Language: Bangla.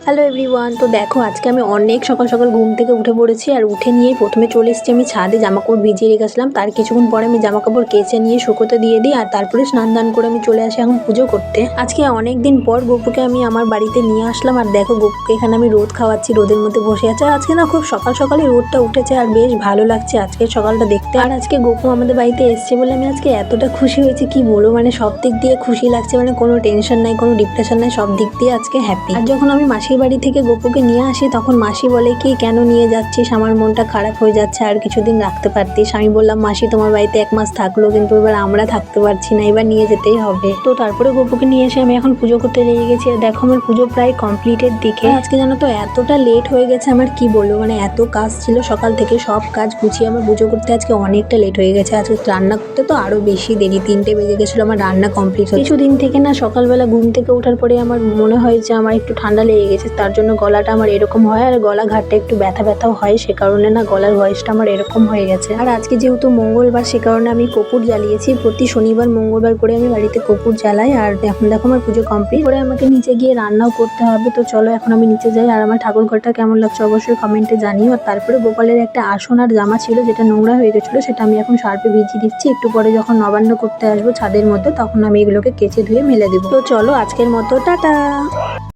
Hello everyone. তো দেখো আজকে আমি অনেক সকাল সকাল ঘুম থেকে উঠে পড়েছি আর উঠে নিয়ে প্রথমে চলে এসেছি আমি ছাদে জামাকাপড় ভিজিয়ে রেখেছিলাম। তার কিছুক্ষণ পরে আমি জামাকাপড় কেচে নিয়ে শুকোতে দিয়ে দিই আর তারপরে স্নান দান করে আমি চলে আসি এখন পুজো করতে। আজকে অনেক দিন পর গপুকে আমি আমার বাড়িতে নিয়ে আসলাম আর দেখো গপুকে এখানে আমি রোদ খাওয়াচ্ছি, রোদের মধ্যে বসে আছে। আর আজকে না খুব সকাল সকালে রোদটা উঠেছে আর বেশ ভালো লাগছে আজকের সকালটা দেখতে। আর আজকে গপু আমাদের বাড়িতে এসছে বলে আমি আজকে এতটা খুশি হয়েছি কি বলবো, মানে সব দিক দিয়ে খুশি লাগছে, মানে কোনো টেনশন নাই, কোনো ডিপ্রেশন নাই, সব দিক দিয়ে আজকে হ্যাপি। আর যখন আমি মাসির বাড়ি থেকে গপুকে নিয়ে আসি তখন মাসি বলে কি কেন নিয়ে যাচ্ছিস, আমার মনটা খারাপ হয়ে যাচ্ছে, আর কিছুদিন রাখতে পারতিস। আমি বললাম মাসি তোমার বাড়িতে 1 মাস থাকলো কিন্তু এবার আমরা থাকতে পারছি না, এবার নিয়ে যেতেই হবে। তো তারপরে গপুকে নিয়ে এসে আমি এখন পুজো করতে লেগে গেছি আর দেখো আমার পুজো প্রায় কমপ্লিটের দিকে। আজকে জানো তো এতটা লেট হয়ে গেছে আমার, কি বলবো, মানে এত কাজ ছিল সকাল থেকে, সব কাজ গুছিয়ে আমার পুজো করতে আজকে অনেকটা লেট হয়ে গেছে। আজকে রান্না করতে তো আরো বেশি দেরি, 3টে বেজে গেছিলো আমার রান্না কমপ্লিট হতে। কিছুদিন থেকে না সকালবেলা ঘুম থেকে ওঠার পরে আমার মনে হয় যে আমার একটু ঠান্ডা লেগে গেছে, তার জন্য গলাটা আমার এরকম হয় আর গলা ঘাটটা একটু ব্যথা ব্যথাও হয়, সে কারণে না গলার ভয়েসটা আমার এরকম হয়ে গেছে। আর আজকে যেহেতু মঙ্গলবার সে কারণে আমি কর্পূর জ্বালিয়েছি, প্রতি শনিবার মঙ্গলবার করে আমি বাড়িতে কর্পূর জ্বালাই। আর এখন দেখো আমার পুজো কমপ্লিট করে আমাকে নিচে গিয়ে রান্নাও করতে হবে। তো চলো এখন আমি নিচে যাই। আর আমার ঠাকুর ঘরটা কেমন লাগছে অবশ্যই কমেন্টে জানিও। আর তারপরে গোপালের একটা আসন আর জামা ছিল যেটা নোংরা হয়ে গেছিলো, সেটা আমি এখন সার্ফে ভিজিয়ে দিচ্ছি। একটু পরে যখন নবান্ন করতে আসবো ছাদের মধ্যে তখন আমি এগুলোকে কেচে ধুয়ে মেলে দেবো। তো চলো আজকের মতো টাটা।